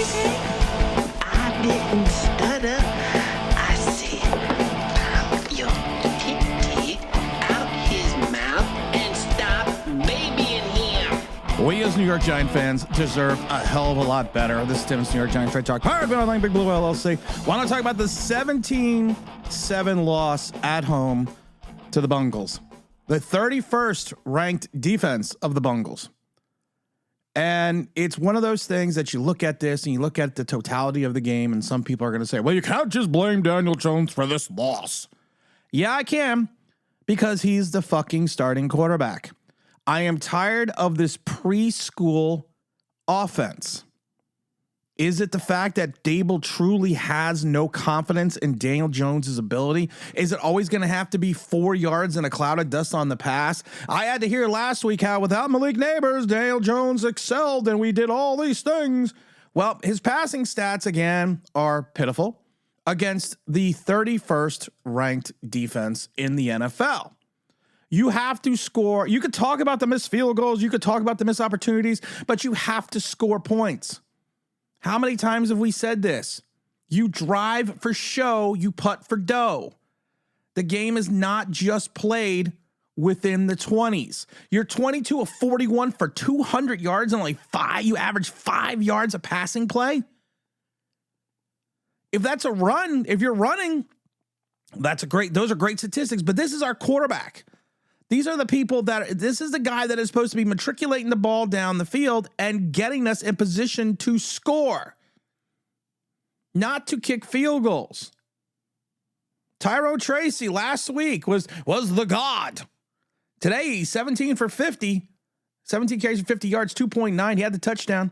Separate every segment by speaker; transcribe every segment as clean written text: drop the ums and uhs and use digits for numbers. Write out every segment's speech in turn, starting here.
Speaker 1: say? I didn't stutter. I said, pop your titty out his mouth and stop babying him.
Speaker 2: We as New York Giant fans deserve a hell of a lot better. This is Tim's New York Giant Trade Talk. Powered by Online Big Blue LLC. Want to talk about the 17-7 loss at home to the Bengals. The 31st ranked defense of the Bengals. And it's one of those things that you look at this and you look at the totality of the game, and some people are going to say, well, you can't just blame Daniel Jones for this loss. Yeah, I can, because he's the fucking starting quarterback. I am tired of this preschool offense. Is it the fact that Dable truly has no confidence in Daniel Jones' ability? Is it always going to have to be 4 yards and a cloud of dust on the pass? I had to hear last week how without Malik Neighbors, Daniel Jones excelled and we did all these things. Well, his passing stats, again, are pitiful against the 31st ranked defense in the NFL. You have to score. You could talk about the missed field goals. You could talk about the missed opportunities, but you have to score points. How many times have we said this? You drive for show, you putt for dough. The game is not just played within the 20s. You're 22 of 41 for 200 yards and you average 5 yards of passing play. If that's a run, if you're running, those are great statistics, but this is our quarterback. These are the people this is the guy that is supposed to be matriculating the ball down the field and getting us in position to score, not to kick field goals. Tyrone Tracy last week was the god. Today, he's 17 for 50, 17 carries for 50 yards, 2.9. He had the touchdown,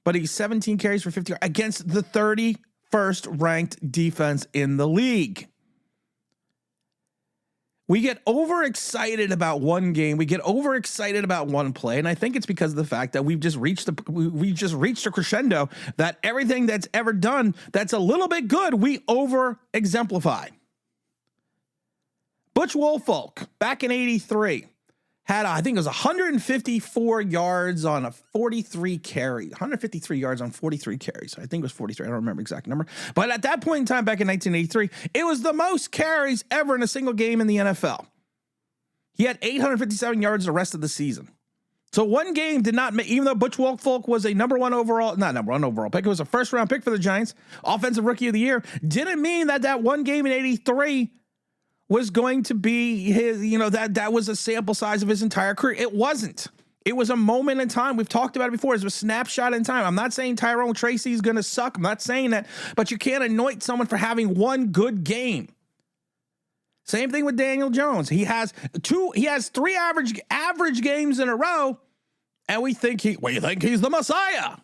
Speaker 2: but he's 17 carries for 50 yards against the 31st ranked defense in the league. We get overexcited about one game. We get overexcited about one play, and I think it's because of the fact that we've just reached a crescendo that everything that's ever done that's a little bit good, we over-exemplify. Butch Woolfolk, back in '83, had, I think it was 154 yards on a 43 carry, 153 yards on 43 carries. I think it was 43. I don't remember the exact number. But at that point in time, back in 1983, it was the most carries ever in a single game in the NFL. He had 857 yards the rest of the season. So one game did not make, even though Butch Woolfolk was a not number one overall pick, it was a first round pick for the Giants, offensive rookie of the year, didn't mean that one game in 83 was going to be his, that was a sample size of his entire career. It wasn't. It was a moment in time. We've talked about it before. It was a snapshot in time. I'm not saying Tyrone Tracy is going to suck. I'm not saying that, but you can't anoint someone for having one good game. Same thing with Daniel Jones. He has 3 average games in a row, and we think he's the Messiah.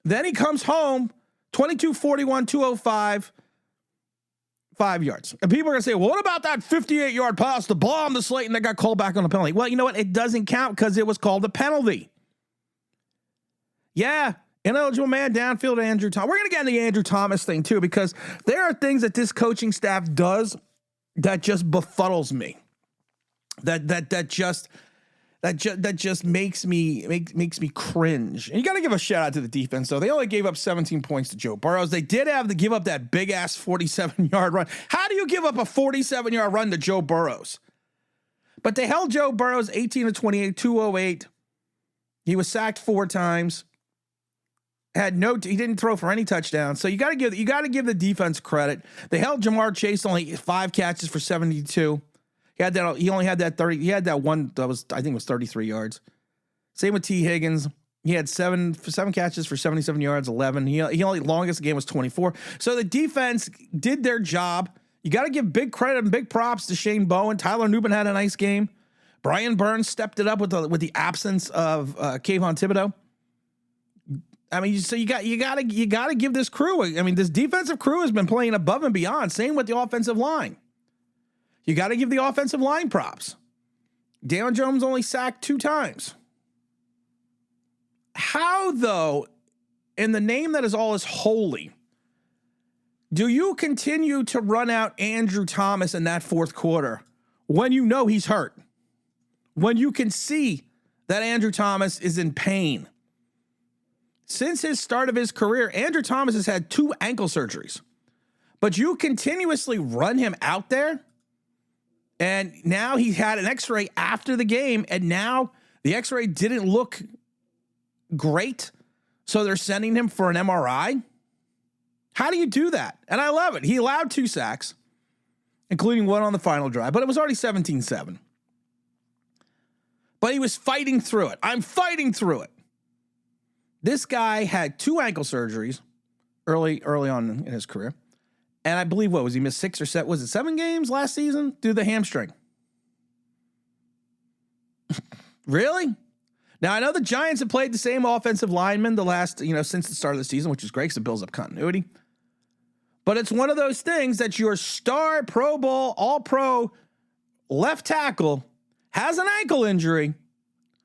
Speaker 2: Then he comes home, 22, 41, 205, 5 yards. And people are going to say, well, what about that 58-yard pass to bomb the Slayton that got called back on a penalty? Well, you know what? It doesn't count because it was called a penalty. Yeah, ineligible man downfield to Andrew Thomas. We're going to get into the Andrew Thomas thing too, because there are things that this coaching staff does that just befuddles me. That just makes me cringe. And you got to give a shout out to the defense, though. They only gave up 17 points to Joe Burrows. They did have to give up that big ass 47-yard run. How do you give up a 47-yard run to Joe Burrows? But they held Joe Burrows 18 of 28, 208. He was sacked 4 times. He didn't throw for any touchdowns. So you got to give the defense credit. They held Jamar Chase only 5 catches for 72. He only had that 30. He had that one that was, I think it was 33 yards. Same with T. Higgins. He had 7 catches for 77 yards, 11. He only longest game was 24. So the defense did their job. You got to give big credit and big props to Shane Bowen. Tyler Nubin had a nice game. Brian Burns stepped it up with the absence of Kayvon Thibodeau. I mean, so you got to give this crew. I mean, this defensive crew has been playing above and beyond. Same with the offensive line. You got to give the offensive line props. Daniel Jones only sacked 2 times. How, though, in the name that is all is holy, do you continue to run out Andrew Thomas in that fourth quarter when you know he's hurt? When you can see that Andrew Thomas is in pain? Since his start of his career, Andrew Thomas has had 2 ankle surgeries. But you continuously run him out there, and now he had an x-ray after the game, and now the x-ray didn't look great, so they're sending him for an MRI. How do you do that? And I love it. He allowed 2 sacks, including one on the final drive, but it was already 17-7. But he was fighting through it. I'm fighting through it. This guy had 2 ankle surgeries early on in his career. And I believe, what was he missed 6 or 7? Was it 7 games last season due to the hamstring? Really? Now, I know the Giants have played the same offensive lineman since the start of the season, which is great because it builds up continuity. But it's one of those things that your star Pro Bowl, all-pro left tackle has an ankle injury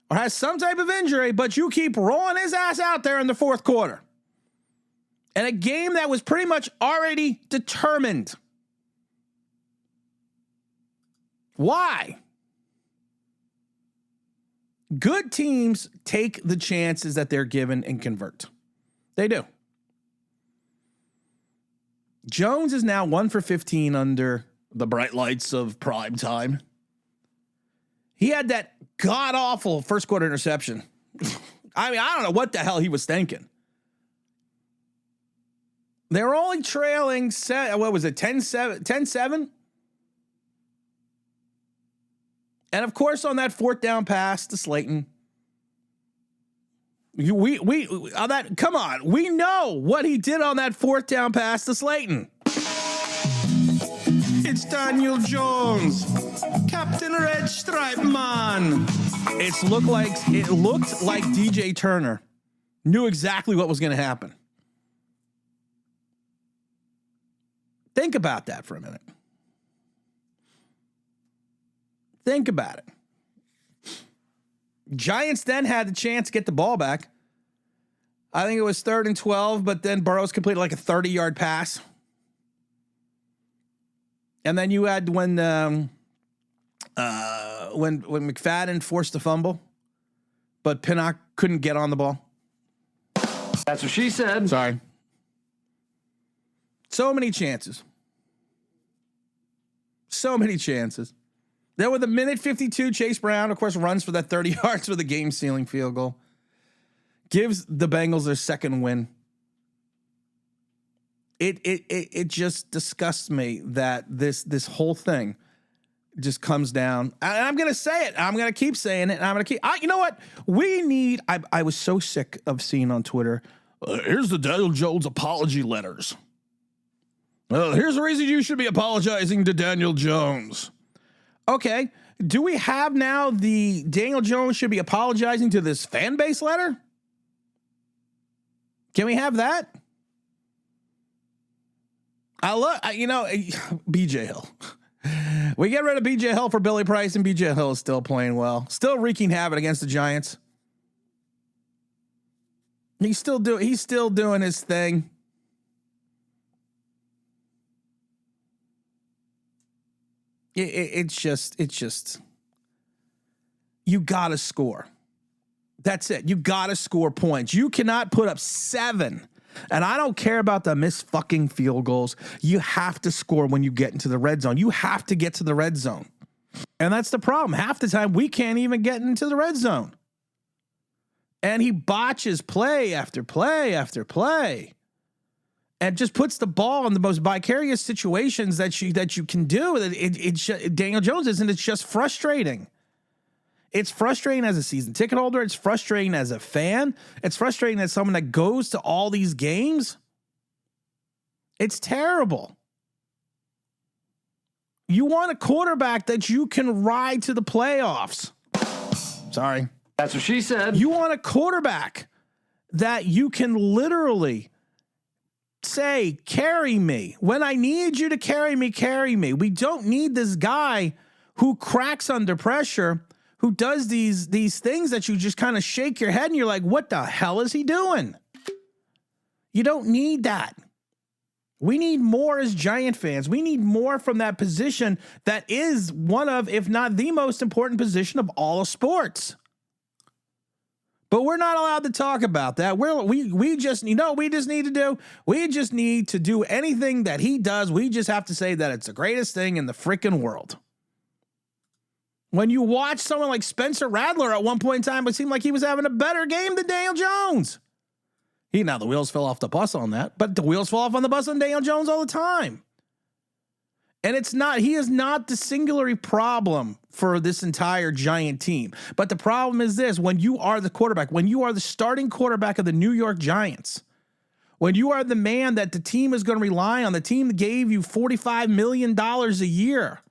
Speaker 2: or has some type of injury, but you keep rolling his ass out there in the fourth quarter. And a game that was pretty much already determined. Why? Good teams take the chances that they're given and convert. They do. Jones is now 1 for 15 under the bright lights of prime time. He had that god-awful first quarter interception. I mean, I don't know what the hell he was thinking. They were only trailing, 10-7? And of course, on that 4th down pass to Slayton, come on, we know what he did on that 4th down pass to Slayton. It's Daniel Jones, Captain Red Stripe Man. It looked like DJ Turner knew exactly what was going to happen. Think about that for a minute. Think about it. Giants then had the chance to get the ball back. I think it was 3rd and 12, but then Burrows completed like a 30-yard pass. And then you had when McFadden forced a fumble, but Pinnock couldn't get on the ball.
Speaker 3: That's what she said.
Speaker 2: Sorry. So many chances. So many chances. Then with a minute 52, Chase Brown, of course, runs for that 30 yards for the game-sealing field goal. Gives the Bengals their 2nd win. It just disgusts me that this whole thing just comes down. And I'm going to say it. I'm going to keep saying it. And I'm going to keep... you know what? We need... I was so sick of seeing on Twitter, here's the Daniel Jones apology letters. Here's the reason you should be apologizing to Daniel Jones. Okay. Do we have now the Daniel Jones should be apologizing to this fan base letter? Can we have that? BJ Hill. We get rid of BJ Hill for Billy Price, and BJ Hill is still playing well. Still wreaking havoc against the Giants. He's still doing his thing. It's just, you got to score. That's it. You got to score points. You cannot put up 7. And I don't care about the missed fucking field goals. You have to score when you get into the red zone. You have to get to the red zone. And that's the problem. Half the time, we can't even get into the red zone. And he botches play after play after play. And just puts the ball in the most vicarious situations that you can do. Daniel Jones isn't. It's just frustrating. It's frustrating as a season ticket holder. It's frustrating as a fan. It's frustrating as someone that goes to all these games. It's terrible. You want a quarterback that you can ride to the playoffs. Sorry.
Speaker 3: That's what she said.
Speaker 2: You want a quarterback that you can literally say, carry me. When I need you to carry me, carry me. We don't need this guy who cracks under pressure, who does these things that you just kind of shake your head and you're like, what the hell is he doing? You don't need that. We need more as Giant fans. We need more from that position that is one of, if not the most important position of all of sports. But we're not allowed to talk about that. We just need to do? We just need to do anything that he does. We just have to say that it's the greatest thing in the freaking world. When you watch someone like Spencer Rattler at one point in time, it seemed like he was having a better game than Daniel Jones. Now the wheels fell off the bus on that, but the wheels fall off on the bus on Daniel Jones all the time. And he is not the singular problem for this entire Giant team. But the problem is this: when you are the quarterback, when you are the starting quarterback of the New York Giants, when you are the man that the team is going to rely on, the team that gave you $45 million a year,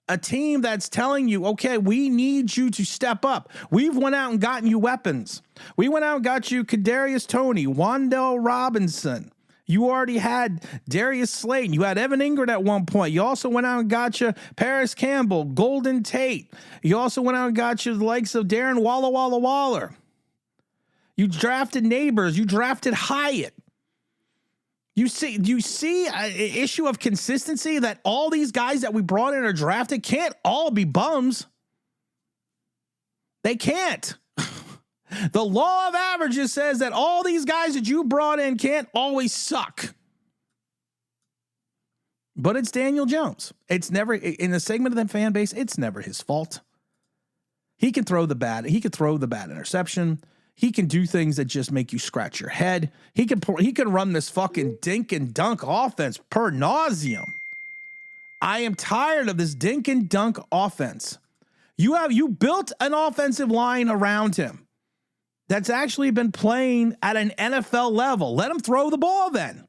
Speaker 2: a team that's telling you, okay, we need you to step up. We've went out and gotten you weapons. We went out and got you Kadarius Toney, Wan'Dale Robinson. You already had Darius Slayton. You had Evan Ingram at one point. You also went out and got you Paris Campbell, Golden Tate. You also went out and got you the likes of Darren Waller. You drafted Neighbors. You drafted Hyatt. Do you see an issue of consistency that all these guys that we brought in or drafted can't all be bums? They can't. The law of averages says that all these guys that you brought in can't always suck. But it's Daniel Jones. It's never, in a segment of the fan base, it's never his fault. He can throw the bad interception. He can do things that just make you scratch your head. He can run this fucking dink and dunk offense per nauseum. I am tired of this dink and dunk offense. You built an offensive line around him that's actually been playing at an NFL level. Let him throw the ball then.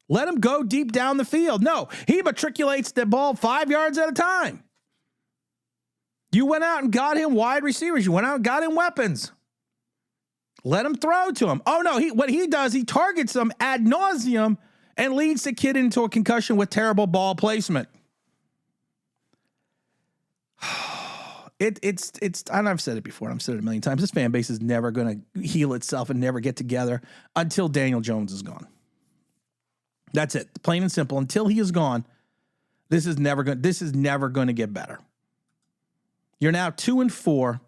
Speaker 2: Let him go deep down the field. No, he matriculates the ball 5 yards at a time. You went out and got him wide receivers. You went out and got him weapons. Let him throw to him. Oh no, what he does, he targets them ad nauseum and leads the kid into a concussion with terrible ball placement. It's and I've said it before, and I've said it a million times. This fan base is never going to heal itself and never get together until Daniel Jones is gone. That's it. Plain and simple. Until he is gone, this is never going to get better. You're now 2-4.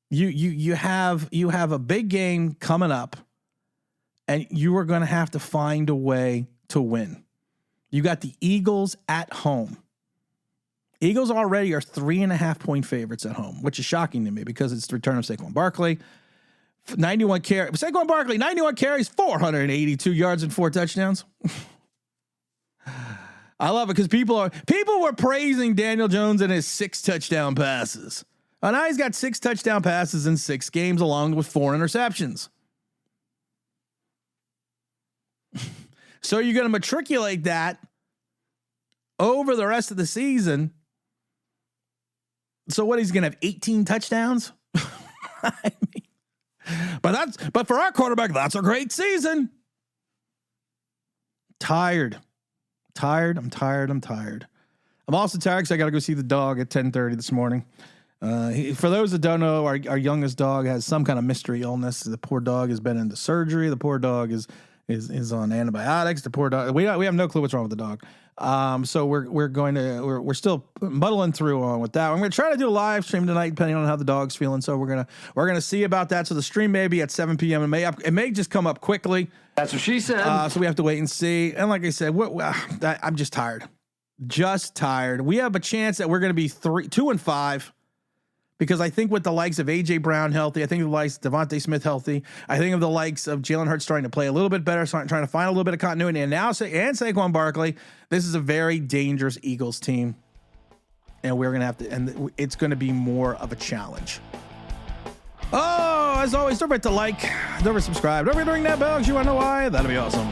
Speaker 2: You have a big game coming up, and you are going to have to find a way to win. You got the Eagles at home. Eagles already are 3.5-point favorites at home, which is shocking to me because it's the return of Saquon Barkley. 91 carries, 482 yards and 4 touchdowns. I love it because people were praising Daniel Jones and his 6 touchdown passes. And now he's got 6 touchdown passes in 6 games, along with 4 interceptions. So you're going to matriculate that over the rest of the season. So what, he's going to have 18 touchdowns? I mean, but for our quarterback, that's a great season. Tired. I'm tired. I'm also tired because I got to go see the dog at 10:30 this morning. For those that don't know, our youngest dog has some kind of mystery illness. The poor dog has been into surgery. The poor dog is on antibiotics. The poor dog. We have no clue what's wrong with the dog. So we're still muddling through with that. I'm going to try to do a live stream tonight, depending on how the dog's feeling. So we're gonna see about that. So the stream may be at 7 p.m. It may just come up quickly.
Speaker 3: That's what she said.
Speaker 2: So we have to wait and see. And like I said, I'm just tired. We have a chance that we're going to be 2-5. Because I think with the likes of A.J. Brown healthy, I think of the likes of Devontae Smith healthy, I think of the likes of Jalen Hurts starting to play a little bit better, trying to find a little bit of continuity, and Saquon Barkley, this is a very dangerous Eagles team, and we're gonna have to, and it's gonna be more of a challenge. Oh, as always, don't forget to like, don't forget to subscribe, don't forget to ring that bell because you wanna know why. That'll be awesome.